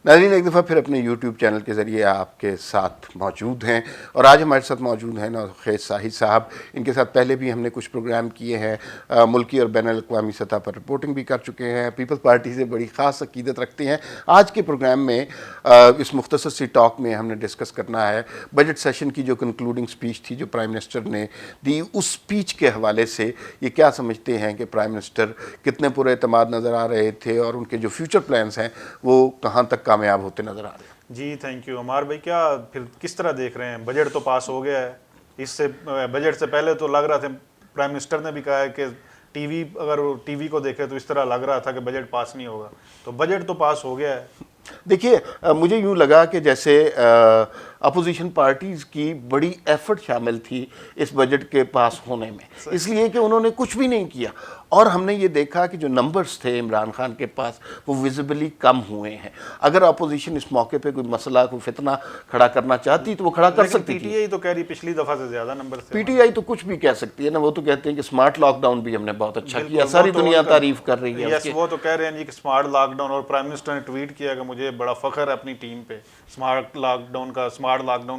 ناظرین ایک دفعہ پھر اپنے یوٹیوب چینل کے ذریعے آپ کے ساتھ موجود ہیں، اور آج ہمارے ساتھ موجود ہیں نوخیز ساہی صاحب. ان کے ساتھ پہلے بھی ہم نے کچھ پروگرام کیے ہیں، ملکی اور بین الاقوامی سطح پر رپورٹنگ بھی کر چکے ہیں، پیپلز پارٹی سے بڑی خاص عقیدت رکھتے ہیں. آج کے پروگرام میں اس مختصر سی ٹاک میں ہم نے ڈسکس کرنا ہے بجٹ سیشن کی جو کنکلوڈنگ سپیچ تھی جو پرائم منسٹر نے دی. اس سپیچ کے حوالے سے یہ کیا سمجھتے ہیں کہ پرائم منسٹر کتنے پر اعتماد نظر آ رہے تھے اور ان کے جو فیوچر پلانز ہیں وہ کہاں تک کامیاب ہوتے نظر آ رہے ہیں. جی تھینک یو عمار بھائی. کیا پھر کس طرح دیکھ رہے ہیں؟ بجٹ تو پاس ہو گیا ہے. اس سے بجٹ سے پہلے تو لگ رہا تھا، پرائم منسٹر نے بھی کہا ہے کہ اگر ٹی وی کو دیکھے تو اس طرح لگ رہا تھا کہ بجٹ پاس نہیں ہوگا. تو بجٹ تو پاس ہو گیا ہے. دیکھیے مجھے یوں لگا کہ جیسے اپوزیشن پارٹیز کی بڑی ایفرٹ شامل تھی اس بجٹ کے پاس ہونے میں، اس لیے کہ انہوں نے کچھ بھی نہیں کیا. اور ہم نے یہ دیکھا کہ جو نمبرز تھے عمران خان کے پاس وہ ویزیبلی کم ہوئے ہیں. اگر اپوزیشن اس موقع پہ کوئی مسئلہ کوئی فتنہ کھڑا کرنا چاہتی تو وہ کھڑا کر سکتی تھی. پی ٹی آئی تو کہہ رہی پچھلی دفعہ سے زیادہ نمبر سے. پی ٹی آئی تو کچھ بھی کہہ سکتی ہے نا، وہ تو کہتے ہیں کہ سمارٹ لاک ڈاؤن بھی ہم نے بہت اچھا کیا، ساری دنیا تعریف کر رہی ہے. یس وہ تو کہہ رہے ہیں جی کہ سمارٹ لاک ڈاؤن، اور پرائم منسٹر نے ٹویٹ کیا کہ مجھے بڑا فخر ہے اپنی ٹیم پہ سمارٹ لاک ڈاؤن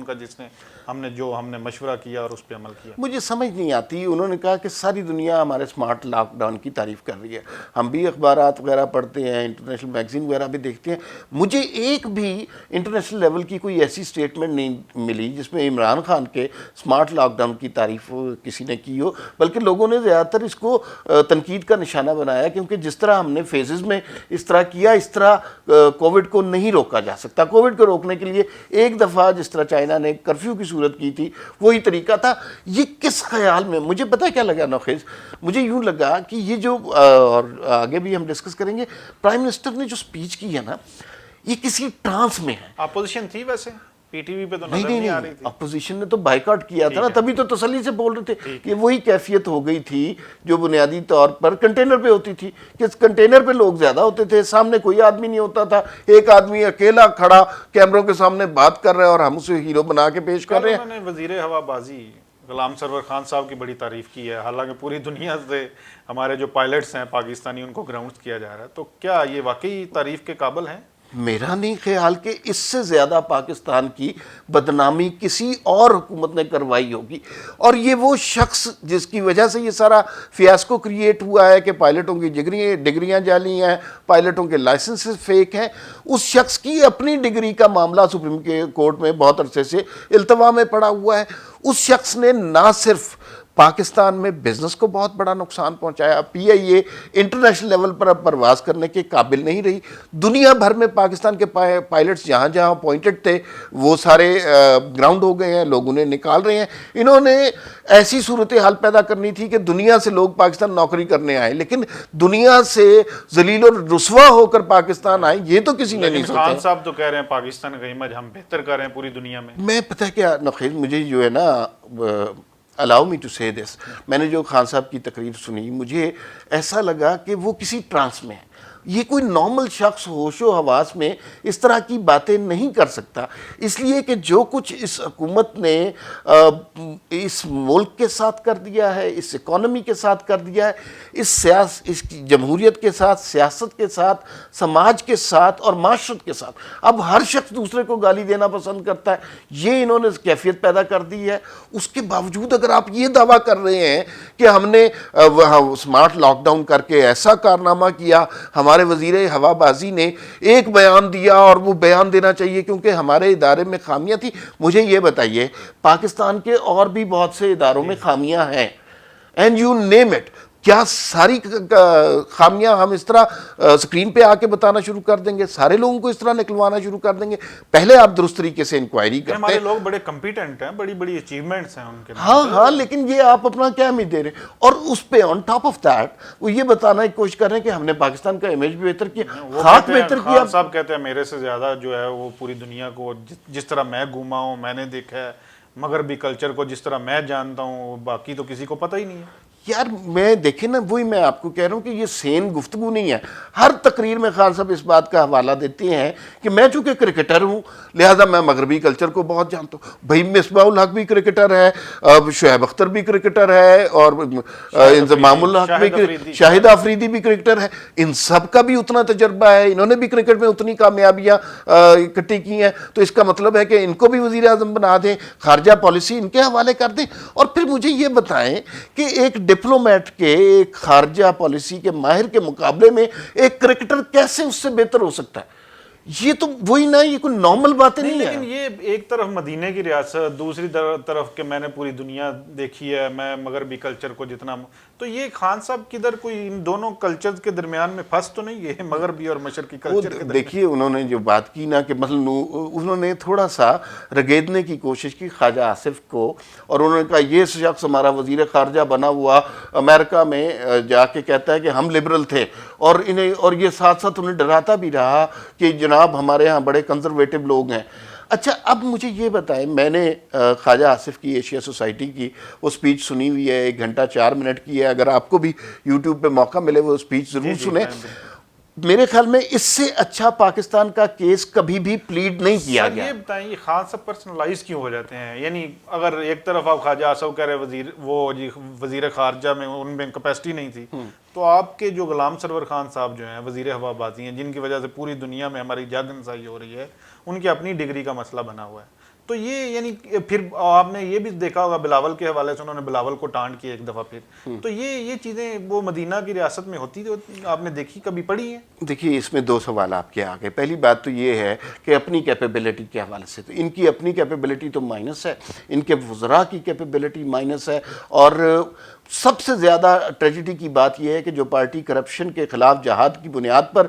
کا جس نے ہم نے مشورہ کیا اور اس پہ عمل کیا. مجھے سمجھ نہیں آتی. انہوں نے کہا کہ ساری دنیا ہمارے سمارٹ لاک ڈاؤن کی تعریف کر رہی ہے، ہم بھی اخبارات وغیرہ پڑھتے ہیں، انٹرنیشنل میگزین وغیرہ بھی دیکھتے ہیں. مجھے ایک بھی انٹرنیشنل لیول کی کوئی ایسی سٹیٹمنٹ نہیں ملی جس میں عمران خان کے سمارٹ لاک ڈاؤن کی تعریف کسی نے کی ہو، بلکہ لوگوں نے زیادہ تر اس کو تنقید کا نشانہ بنایا، کیونکہ جس طرح ہم نے فیزز میں اس طرح کیا اس طرح کووڈ کو نہیں روکا جا سکتا. کووڈ کو روکنے کے لیے ایک دفعہ جس طرح چائنا نے کرفیو کی صورت کی تھی وہی طریقہ تھا. یہ کس خیال میں مجھے پتہ کیا لگا نوخیز، مجھے یوں لگا کہ یہ جو اور آگے بھی ہم ڈسکس کریں گے، پرائم منسٹر نے جو سپیچ کی ہے نا یہ کسی ٹرانس میں ہے. اپوزیشن تھی ویسے پی ٹی وی پہ تو نظر نہیں آ رہی تھی. اپوزیشن نے تو بائیکاٹ کیا تھا نا، تبھی تو تسلی سے بول رہے تھے کہ وہی کیفیت ہو گئی تھی جو بنیادی طور پر کنٹینر پہ ہوتی تھی، کہ کنٹینر پہ لوگ زیادہ ہوتے تھے، سامنے کوئی آدمی نہیں ہوتا تھا، ایک آدمی اکیلا کھڑا کیمروں کے سامنے بات کر رہے ہیں اور ہم اسے ہیرو بنا کے پیش کر رہے ہیں. انہوں نے وزیر ہوا بازی غلام سرور خان صاحب کی بڑی تعریف کی ہے، حالانکہ پوری دنیا سے ہمارے جو پائلٹس ہیں پاکستانی ان کو گراؤنڈ کیا جا رہا ہے. تو کیا یہ واقعی تعریف کے قابل ہیں؟ میرا نہیں خیال کہ اس سے زیادہ پاکستان کی بدنامی کسی اور حکومت نے کروائی ہوگی. اور یہ وہ شخص جس کی وجہ سے یہ سارا فیاسکو کریٹ ہوا ہے کہ پائلٹوں کی ڈگریاں جعلی ہیں، پائلٹوں کے لائسنسز فیک ہیں، اس شخص کی اپنی ڈگری کا معاملہ سپریم کورٹ میں بہت عرصے سے التوا میں پڑا ہوا ہے. اس شخص نے نہ صرف پاکستان میں بزنس کو بہت بڑا نقصان پہنچایا، پی آئی اے انٹرنیشنل لیول پر اب پرواز کرنے کے قابل نہیں رہی. دنیا بھر میں پاکستان کے پائلٹس جہاں جہاں اپوائنٹڈ تھے وہ سارے گراؤنڈ ہو گئے ہیں، لوگ انہیں نکال رہے ہیں. انہوں نے ایسی صورتحال پیدا کرنی تھی کہ دنیا سے لوگ پاکستان نوکری کرنے آئیں، لیکن دنیا سے ذلیل اور رسوا ہو کر پاکستان آئیں یہ تو کسی نے نہیں سوچا. خان صاحب تو کہہ رہے ہیں پاکستان کا امیج ہم بہتر کر رہے ہیں پوری دنیا میں. میں پتہ کیا نخیل، مجھے جو ہے نا allow me to say this، میں نے جو خان صاحب کی تقریر سنی مجھے ایسا لگا کہ وہ کسی ٹرانس میں ہے. یہ کوئی نارمل شخص ہوش و حواس میں اس طرح کی باتیں نہیں کر سکتا، اس لیے کہ جو کچھ اس حکومت نے اس ملک کے ساتھ کر دیا ہے، اس اکانومی کے ساتھ کر دیا ہے، اس جمہوریت کے ساتھ، سیاست کے ساتھ، سماج کے ساتھ اور معاشرت کے ساتھ. اب ہر شخص دوسرے کو گالی دینا پسند کرتا ہے، یہ انہوں نے کیفیت پیدا کر دی ہے. اس کے باوجود اگر آپ یہ دعویٰ کر رہے ہیں کہ ہم نے سمارٹ لاک ڈاؤن کر کے ایسا کارنامہ کیا، ہمارے وزیر ہوا بازی نے ایک بیان دیا اور وہ بیان دینا چاہیے کیونکہ ہمارے ادارے میں خامیاں تھی. مجھے یہ بتائیے پاکستان کے اور بھی بہت سے اداروں میں خامیاں ہیں، اینڈ یو نیم اٹ. کیا ساری خامیاں ہم اس طرح سکرین پہ آ کے بتانا شروع کر دیں گے؟ سارے لوگوں کو اس طرح نکلوانا شروع کر دیں گے؟ پہلے آپ درست طریقے سے انکوائری کرتے ہیں. ہمارے لوگ بڑے کمپیٹنٹ ہیں، بڑی بڑی اچیومنٹس ہیں ان کے. ہاں لیکن یہ آپ اپنا کیا اہمیت دے رہے ہیں؟ اور اس پہ آن ٹاپ آف دیٹ وہ یہ بتانا کی کوشش کر رہے ہیں کہ ہم نے پاکستان کا امیج بھی بہتر کیا، خاک بہتر کیا. خان صاحب کہتے ہیں میرے سے زیادہ جو ہے وہ پوری دنیا کو جس طرح میں گھوما ہوں، میں نے دیکھا ہے مغربی کلچر کو جس طرح میں جانتا ہوں، باقی تو کسی کو پتہ ہی نہیں ہے. یار میں دیکھیں نا, وہی میں آپ کو کہہ رہا ہوں کہ یہ سین گفتگو نہیں ہے. ہر تقریر میں خان صاحب اس بات کا حوالہ دیتے ہیں کہ میں چونکہ کرکٹر ہوں لہذا میں مغربی کلچر کو بہت جانتا ہوں. بھائی مصباح الحق بھی کرکٹر ہے, شعیب اختر بھی کرکٹر ہے, اور انضمام الحق بھی, شاہد آفریدی بھی کرکٹر ہے. ان سب کا بھی اتنا تجربہ ہے, انہوں نے بھی کرکٹ میں اتنی کامیابیاں اکٹھی کی ہیں, تو اس کا مطلب ہے کہ ان کو بھی وزیر اعظم بنا دیں, خارجہ پالیسی ان کے حوالے کر دیں. اور پھر مجھے یہ بتائیں کہ ایک ڈپلومیٹ کے, ایک خارجہ پالیسی کے ماہر کے مقابلے میں ایک کرکٹر کیسے اس سے بہتر ہو سکتا ہے؟ یہ تو وہی نا, یہ کوئی نارمل باتیں نہیں ہیں. لیکن یہ ایک طرف مدینے کی ریاست, دوسری طرف کہ میں نے پوری دنیا دیکھی ہے, میں مغربی کلچر کو جتنا, تو یہ خان صاحب کدھر کوئی ان دونوں کلچر کے درمیان میں پھنس تو نہیں ہے, مغربی اور مشرقی کلچر کے درمیان؟ دیکھیے انہوں نے جو بات کی نا کہ مثلا انہوں نے تھوڑا سا رگیدنے کی کوشش کی خواجہ آصف کو, اور انہوں نے کہا یہ شخص ہمارا وزیر خارجہ بنا ہوا امریکہ میں جا کے کہتا ہے کہ ہم لبرل تھے, اور انہیں, اور یہ ساتھ ساتھ انہیں ڈراتا بھی رہا کہ جناب ہمارے ہاں بڑے کنزرویٹو لوگ ہیں. اچھا اب مجھے یہ بتائیں, میں نے خواجہ آصف کی ایشیا سوسائٹی کی وہ سپیچ سنی ہوئی ہے, 1 گھنٹہ 4 منٹ کی ہے, اگر آپ کو بھی یوٹیوب پہ موقع ملے وہ سپیچ ضرور سنیں. میرے خیال میں اس سے اچھا پاکستان کا کیس کبھی بھی پلیڈ نہیں کیا گیا. یہ بتائیں, یہ خان صاحب پرسنلائز کیوں ہو جاتے ہیں؟ یعنی اگر ایک طرف آپ خواجہ آصف کہہ رہے وزیر خارجہ میں ان میں کیپیسٹی نہیں تھی, تو آپ کے جو غلام سرور خان صاحب جو ہیں وزیر ہوا بازی ہیں, جن کی وجہ سے پوری دنیا میں ہماری جاگ نسائی ہو رہی ہے, ان کی اپنی ڈگری کا مسئلہ بنا ہوا ہے. تو یہ یعنی پھر آپ نے یہ بھی دیکھا ہوگا بلاول کے حوالے سے انہوں نے بلاول کو ٹانٹ کیا ایک دفعہ پھر, تو یہ چیزیں وہ مدینہ کی ریاست میں ہوتی, آپ نے دیکھی, کبھی پڑھی ہیں؟ دیکھیے اس میں 2 سوال آپ کے آگے. پہلی بات تو یہ ہے کہ اپنی کیپیبلٹی کے حوالے سے تو ان کی اپنی کیپیبلٹی تو مائنس ہے, ان کے وزراء کی کیپیبلٹی مائنس ہے, اور سب سے زیادہ ٹریجڈی کی بات یہ ہے کہ جو پارٹی کرپشن کے خلاف جہاد کی بنیاد پر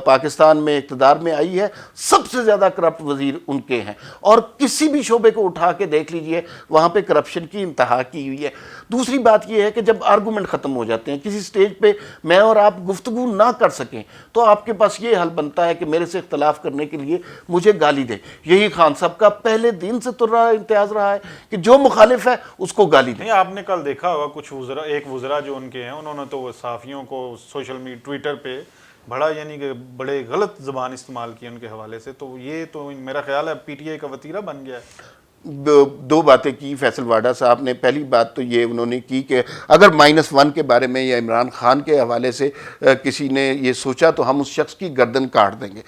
پاکستان میں اقتدار میں آئی ہے, سب سے زیادہ کرپٹ وزیر ان کے ہیں, اور کسی بھی شعبے کو اٹھا کے دیکھ لیجئے وہاں پہ کرپشن کی انتہا کی ہوئی ہے. دوسری بات یہ ہے کہ جب آرگومنٹ ختم ہو جاتے ہیں, کسی سٹیج پہ میں اور آپ گفتگو نہ کر سکیں, تو آپ کے پاس یہ حل بنتا ہے کہ میرے سے اختلاف کرنے کے لیے مجھے گالی دیں. یہی خان صاحب کا پہلے دن سے تو امتیاز رہا ہے کہ جو مخالف ہے اس کو گالی دیں. آپ نے کل دیکھا ہوگا کچھ ایک وزراء جو ان کے ہیں, انہوں نے تو صحافیوں کو سوشل میڈیا ٹویٹر پہ بڑا یعنی کہ بڑے غلط زبان استعمال کی ان کے حوالے سے, تو یہ تو میرا خیال ہے پی ٹی آئی کا وتیرہ بن گیا ہے. 2 باتیں کی فیصل واڈا صاحب نے. پہلی بات تو یہ انہوں نے کی کہ اگر -1 کے بارے میں یا عمران خان کے حوالے سے کسی نے یہ سوچا تو ہم اس شخص کی گردن کاٹ دیں گے.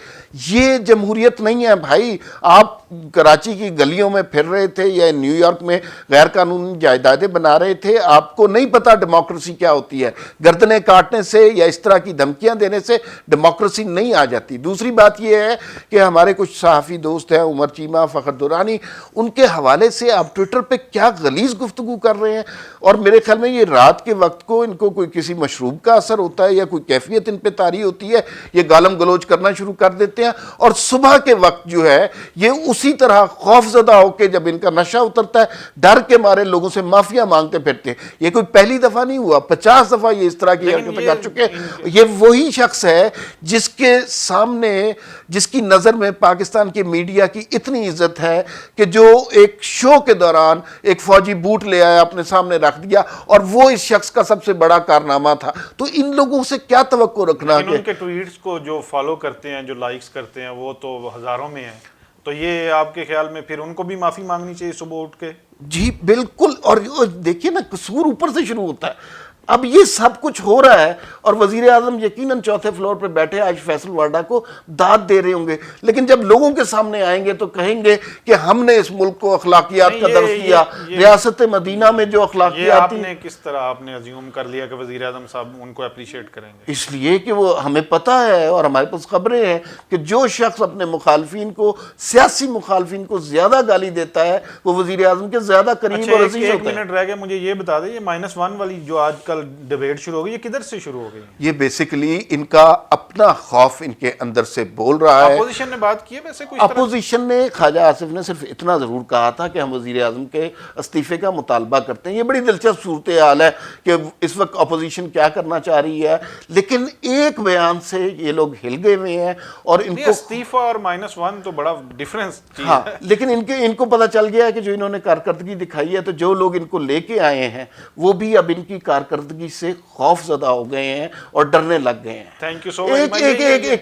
یہ جمہوریت نہیں ہے بھائی. آپ کراچی کی گلیوں میں پھر رہے تھے یا نیو یارک میں غیر قانونی جائیدادیں بنا رہے تھے, آپ کو نہیں پتا ڈیموکریسی کیا ہوتی ہے. گردنیں کاٹنے سے یا اس طرح کی دھمکیاں دینے سے ڈیموکریسی نہیں آ جاتی. دوسری بات یہ ہے کہ ہمارے کچھ صحافی دوست ہیں, عمر چیمہ, فخر دورانی, ان کے حوالے سے آپ ٹویٹر پہ کیا غلیظ گفتگو کر رہے ہیں, اور میرے خیال میں یہ رات کے وقت کو ان کو کوئی کسی مشروب کا اثر ہوتا ہے یا کوئی کیفیت ان پہ طاری ہوتی ہے, یہ گالم گلوچ کرنا شروع کر دیتے ہیں, اور صبح کے وقت جو ہے یہ اسی طرح خوف زدہ ہو کے جب ان کا نشہ اترتا ہے ڈر کے مارے لوگوں سے معافیا مانگتے پھرتے ہیں. یہ کوئی پہلی دفعہ نہیں ہوا, 50 دفعہ یہ اس طرح کی حرکتیں کر چکے ہیں. یہ وہی شخص ہے جس کے سامنے, جس کی نظر میں پاکستان کے میڈیا کی اتنی عزت ہے کہ جو ایک شو کے دوران ایک فوجی بوٹ لے آیا, اپنے سامنے رکھ دیا, اور وہ اس شخص کا سب سے بڑا کارنامہ تھا. تو ان لوگوں سے کیا توقع رکھنا ان کے ٹویٹس کو جو فالو کرتے ہیں, جو لائکس کرتے ہیں, وہ تو ہزاروں میں ہیں. تو یہ آپ کے خیال میں پھر ان کو بھی معافی مانگنی چاہیے صبح اٹھ کے؟ جی بالکل. اور دیکھیے نا, قصور اوپر سے شروع ہوتا ہے. اب یہ سب کچھ ہو رہا ہے اور وزیر اعظم یقیناً 4تھے فلور پہ بیٹھے آج فیصل واڈا کو داد دے رہے ہوں گے, لیکن جب لوگوں کے سامنے آئیں گے تو کہیں گے کہ ہم نے اس ملک کو اخلاقیات کا درس دیا. ریاست مدینہ میں جو اخلاقیات, آپ نے کس طرح آپ نے ازیوم کر لیا کہ وزیر اعظم صاحب ان کو اپریشیٹ کریں گے؟ اس لیے کہ وہ ہمیں پتہ ہے اور ہمارے پاس خبریں ہیں کہ جو شخص اپنے مخالفین کو, سیاسی مخالفین کو زیادہ گالی دیتا ہے وہ وزیر اعظم کے زیادہ قریب اور عزیز ہوتا ہے. 1 منٹ رہ گیا, مجھے یہ بتا دیں, یہ -1 والی جو آج کل ڈیبیٹ شروع ہو گئی, یہ کدھر سے شروع ہو گئی؟ یہ بیسیکلی ان کا اپنا خوف ان کے اندر سے بول رہا ہے. اپوزیشن نے بات کی ہے ویسے کوئی؟ اپوزیشن نے, خواجہ آصف نے صرف اتنا ضرور کہا تھا کہ ہم وزیر اعظم کے استعفے کا مطالبہ کرتے ہیں. یہ بڑی دلچسپ صورتحال ہے کہ اس وقت اپوزیشن کیا کرنا چاہ رہی ہے, لیکن ایک بیان سے یہ لوگ ہل گئے ہوئے ہیں. اور ان کو استعفا اور -1 تو بڑا ڈیفرنس چیز ہاں, ہے. لیکن ان کو پتہ چل گیا ہے کہ جو انہوں نے کارکردگی دکھائی ہے, تو جو لوگ ان کو لے کے آئے ہیں وہ بھی اب ان کی کارکردگی کارکردگی سے خوف زدہ ہو گئے ہیں اور ڈرنے لگ گئے ہیں. تھینک یو سو مچ.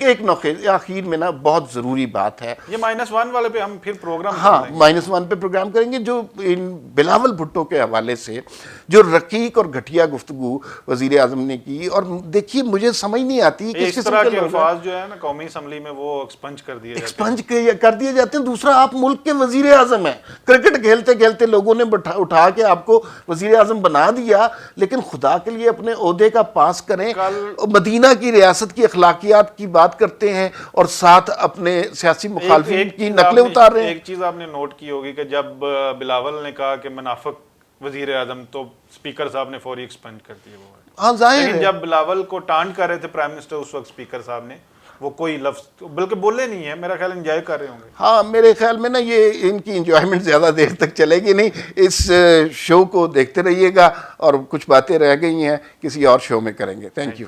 ایک نقطے آخر میں نا بہت ضروری بات ہے. یہ -1 والے پہ ہم پھر پروگرام ہاں -1 پہ پروگرام کریں گے. جو بلاول بھٹو کے حوالے سے جو رقیق اور گھٹیا گفتگو وزیر اعظم نے کی, اور دیکھیے مجھے سمجھ نہیں آتی کہ اس طرح کے الفاظ جو ہے نا قومی اسمبلی میں وہ ایکسپنج کر دیے جاتے ہیں. دوسرا آپ ملک کے وزیر اعظم ہیں, کرکٹ کھیلتے کھیلتے لوگوں نے اٹھا کے آپ کو وزیر اعظم بنا دیا, لیکن خدا کے لیے اپنے عہدے کا پاس کریں. مدینہ کی ریاست کی اخلاقیات کی بات کرتے ہیں اور ساتھ اپنے سیاسی مخالفین کی نقلیں اتار رہے ہیں. ایک چیز آپ نے نوٹ کی ہوگی کہ جب بلاول نے کہا کہ منافق وزیر اعظم, تو اسپیکر صاحب نے فوری ایکسپنج کر دیا. ہاں ظاہر لیکن ہے. جب بلاول کو ٹانٹ کر رہے تھے پرائم منسٹر اس وقت اسپیکر صاحب نے, وہ کوئی لفظ بلکہ بولے نہیں ہے, میرا خیال انجوائے کر رہے ہوں گے. ہاں میرے خیال میں نا یہ ان کی انجوائمنٹ زیادہ دیر تک چلے گی نہیں. اس شو کو دیکھتے رہیے گا, اور کچھ باتیں رہ گئی ہیں کسی اور شو میں کریں گے. Thank you.